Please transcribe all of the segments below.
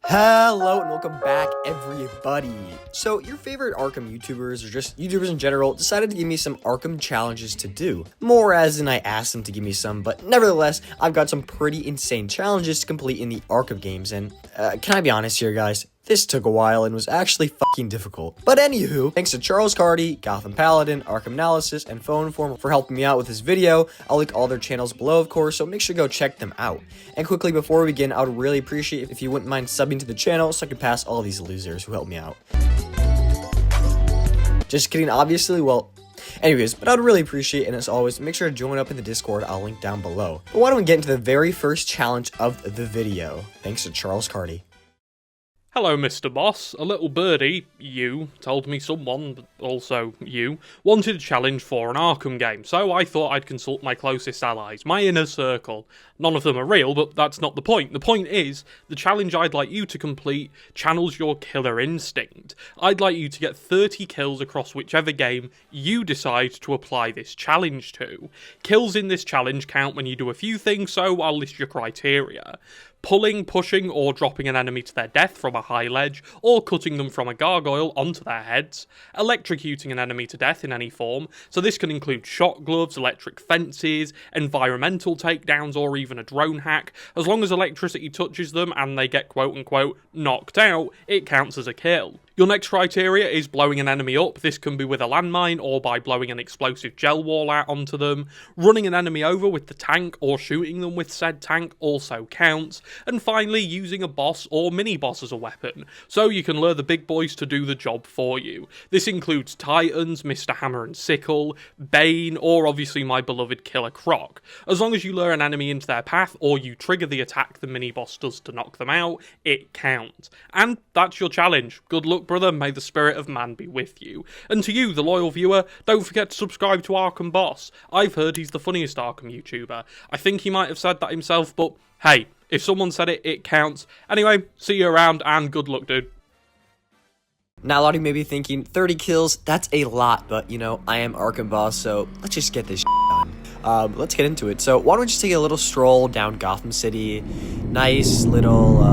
Hello and welcome back, everybody. So your favorite Arkham YouTubers, or just YouTubers in general, decided to give me some Arkham challenges to do. More as in I asked them to give me some, but nevertheless, I've got some pretty insane challenges to complete in the Arkham games, and can I be honest here, guys? This took a while and was actually fucking difficult. But anywho, thanks to CharlesCardy, GothamPaladin, ArkhamAnalysis, and Foeinform for helping me out with this video. I'll link all their channels below, of course, so make sure to go check them out. And quickly, before we begin, I would really appreciate if you wouldn't mind subbing to the channel so I could pass all these losers who helped me out. Just kidding, obviously, well... Anyways, but I'd really appreciate, and as always, make sure to join up in the Discord. I'll link down below. But why don't we get into the very first challenge of the video, thanks to CharlesCardy. Hello, Mr. Boss. A little birdie, you, told me someone, but also you, wanted a challenge for an Arkham game, so I thought I'd consult my closest allies, my inner circle. None of them are real, but that's not the point. The point is, the challenge I'd like you to complete channels your killer instinct. I'd like you to get 30 kills across whichever game you decide to apply this challenge to. Kills in this challenge count when you do a few things, so I'll list your criteria. Pulling, pushing, or dropping an enemy to their death from a high ledge, or cutting them from a gargoyle onto their heads, electrocuting an enemy to death in any form, so this can include shot gloves, electric fences, environmental takedowns, or even a drone hack. As long as electricity touches them and they get quote-unquote knocked out, it counts as a kill. Your next criteria is blowing an enemy up. This can be with a landmine or by blowing an explosive gel wall out onto them. Running an enemy over with the tank or shooting them with said tank also counts. And finally, using a boss or mini-boss as a weapon, so you can lure the big boys to do the job for you. This includes Titans, Mr. Hammer and Sickle, Bane, or obviously my beloved Killer Croc. As long as you lure an enemy into their path or you trigger the attack the mini-boss does to knock them out, it counts. And that's your challenge. Good luck, brother. May the spirit of man be with you. And to you, the loyal viewer, don't forget to subscribe to Arkham Boss. I've heard he's the funniest Arkham YouTuber. I think he might have said that himself, but hey, if someone said it, it counts. Anyway, see you around, and good luck, dude. Now, a lot of you may be thinking, 30 kills, that's a lot, but, you know, I am Arkham Boss, so let's just get this done. Let's get into it. So, why don't we just take a little stroll down Gotham City? Nice little,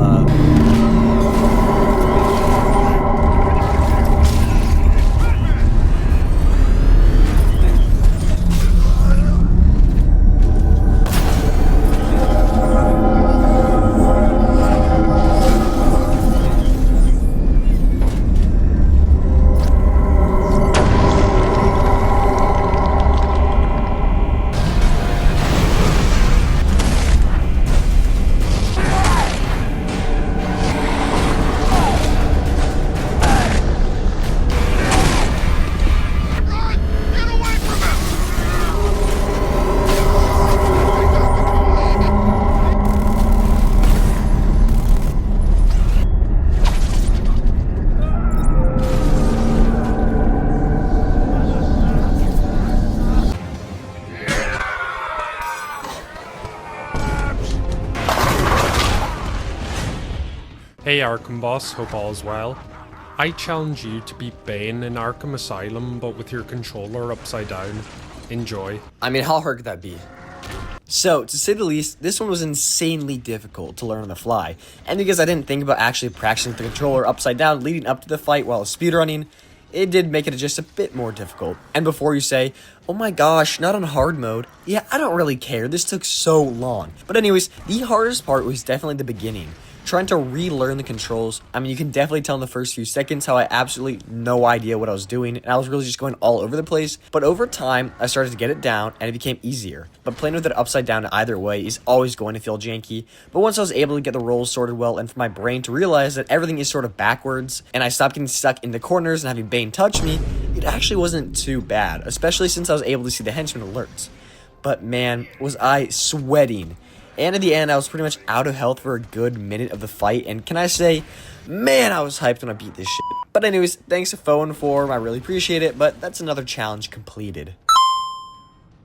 Hey Arkham Boss, hope all is well. I challenge you to beat Bane in Arkham Asylum, but with your controller upside down. Enjoy. I mean, how hard could that be? So, to say the least, this one was insanely difficult to learn on the fly, and because I didn't think about actually practicing the controller upside down leading up to the fight while speedrunning, it did make it just a bit more difficult. And before you say, oh my gosh, not on hard mode, yeah, I don't really care, this took so long. But anyways, the hardest part was definitely the beginning. Trying to relearn the controls. I mean, you can definitely tell in the first few seconds how I absolutely no idea what I was doing, and I was really just going all over the place. But over time, I started to get it down, and it became easier. But playing with it upside down either way is always going to feel janky. But once I was able to get the rolls sorted well, and for my brain to realize that everything is sort of backwards, and I stopped getting stuck in the corners and having Bane touch me, it actually wasn't too bad, especially since I was able to see the henchman alerts. But man, was I sweating. And in the end, I was pretty much out of health for a good minute of the fight, and can I say, man, I was hyped when I beat this shit. But anyways, thanks to Foeinform, I really appreciate it, but that's another challenge completed.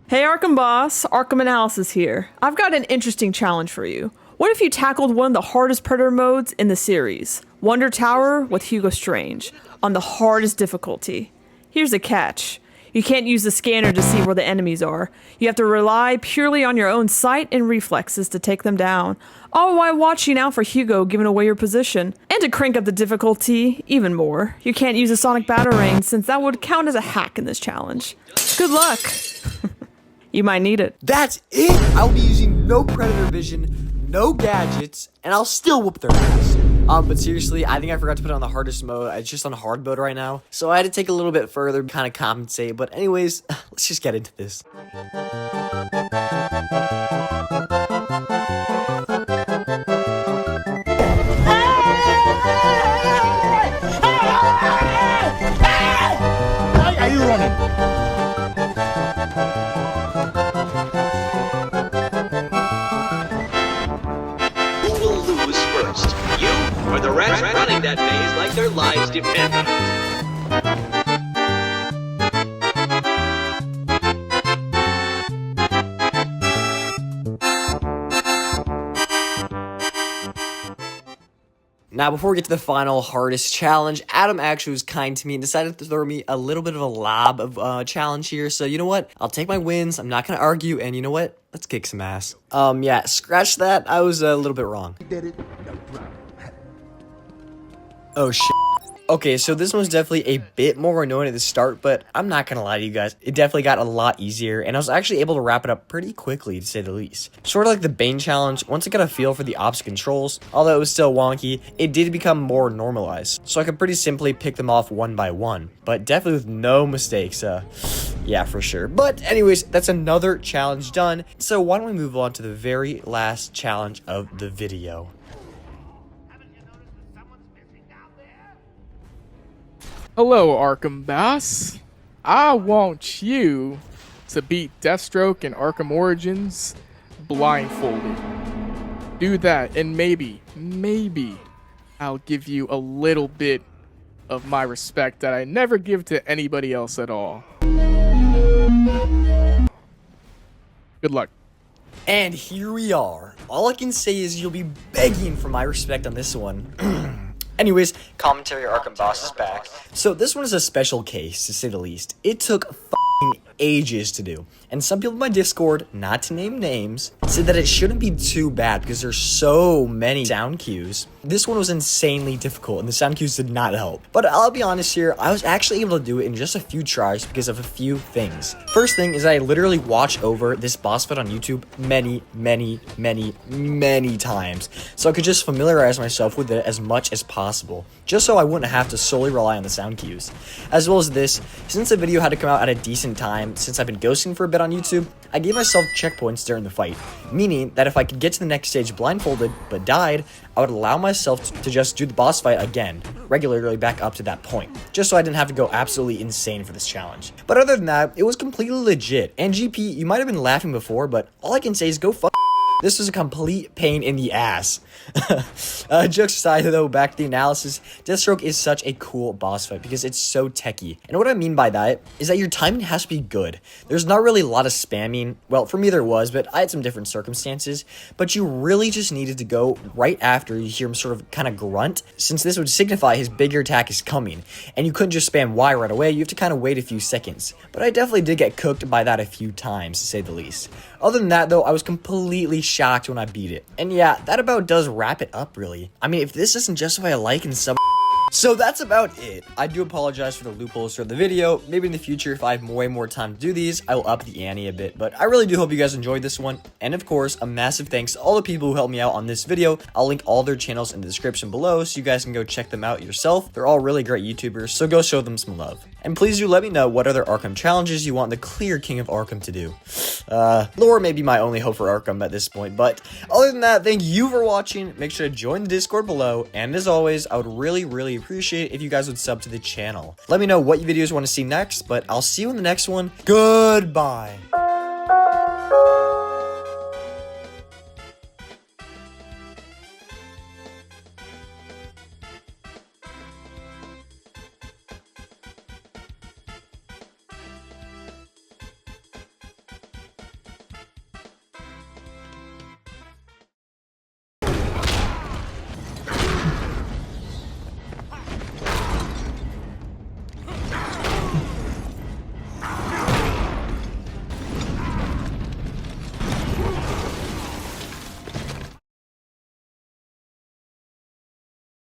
Hey Arkham Boss, ArkhamAnalysis here. I've got an interesting challenge for you. What if you tackled one of the hardest Predator modes in the series, Wonder Tower with Hugo Strange, on the hardest difficulty? Here's the catch. You can't use the scanner to see where the enemies are. You have to rely purely on your own sight and reflexes to take them down. All while watching out for Hugo giving away your position. And to crank up the difficulty even more, you can't use a sonic batarang since that would count as a hack in this challenge. Good luck. You might need it. That's it! I'll be using no predator vision, no gadgets, and I'll still whoop their ass. But seriously, I think I forgot to put it on the hardest mode. It's just on hard mode right now. So I had to take a little bit further, kind of compensate. But anyways, let's just get into this. Why are you running? Who will lose first? You or the rats running that maze like their lives depend on it? Now, before we get to the final hardest challenge, Adam actually was kind to me and decided to throw me a little bit of a lob of challenge here. So, you know what? I'll take my wins. I'm not going to argue. And you know what? Let's kick some ass. Yeah, scratch that. I was a little bit wrong. Oh, shit. Okay, so this one was definitely a bit more annoying at the start, but I'm not gonna lie to you guys, it definitely got a lot easier, and I was actually able to wrap it up pretty quickly, to say the least. Sort of like the Bane challenge, once I got a feel for the ops controls, although it was still wonky, it did become more normalized, so I could pretty simply pick them off one by one, but definitely with no mistakes, yeah, for sure. But anyways, that's another challenge done, so why don't we move on to the very last challenge of the video. Hello, Arkham Boss. I want you to beat Deathstroke in Arkham Origins blindfolded. Do that, and maybe I'll give you a little bit of my respect that I never give to anybody else at all. Good luck. And here we are. All I can say is you'll be begging for my respect on this one. Anyways, commentary Arkham Boss is back. So this one is a special case, to say the least. It took f***ing ages to do. And some people in my Discord, not to name names, said that it shouldn't be too bad because there's so many sound cues. This one was insanely difficult and the sound cues did not help. But I'll be honest here, I was actually able to do it in just a few tries because of a few things. First thing is I literally watched over this boss fight on YouTube many times. So I could just familiarize myself with it as much as possible. Just so I wouldn't have to solely rely on the sound cues. As well as this, since the video had to come out at a decent time, since I've been ghosting for a bit on YouTube, I gave myself checkpoints during the fight, meaning that if I could get to the next stage blindfolded, but died, I would allow myself to just do the boss fight again, regularly back up to that point, just so I didn't have to go absolutely insane for this challenge. But other than that, it was completely legit, and GP, you might have been laughing before, but all I can say is go fuck. This was a complete pain in the ass. Jokes aside though, back to the analysis, Deathstroke is such a cool boss fight because it's so techy. And what I mean by that is that your timing has to be good. There's not really a lot of spamming. Well, for me there was, but I had some different circumstances. But you really just needed to go right after you hear him sort of kind of grunt, since this would signify his bigger attack is coming. And you couldn't just spam Y right away, you have to kind of wait a few seconds. But I definitely did get cooked by that a few times, to say the least. Other than that though, I was completely shocked when I beat it. And yeah, that about does wrap it up really. I mean, if this doesn't justify a like and sub. So that's about it. I do apologize for the loopholes throughout the video. Maybe in the future, if I have way more time to do these, I will up the ante a bit. But I really do hope you guys enjoyed this one. And of course, a massive thanks to all the people who helped me out on this video. I'll link all their channels in the description below so you guys can go check them out yourself. They're all really great YouTubers, so go show them some love. And please do let me know what other Arkham challenges you want the clear King of Arkham to do. Lore may be my only hope for Arkham at this point, but other than that, thank you for watching. Make sure to join the Discord below, and as always, I would really appreciate it if you guys would sub to the channel. Let me know what videos you want to see next, but I'll see you in the next one. Goodbye.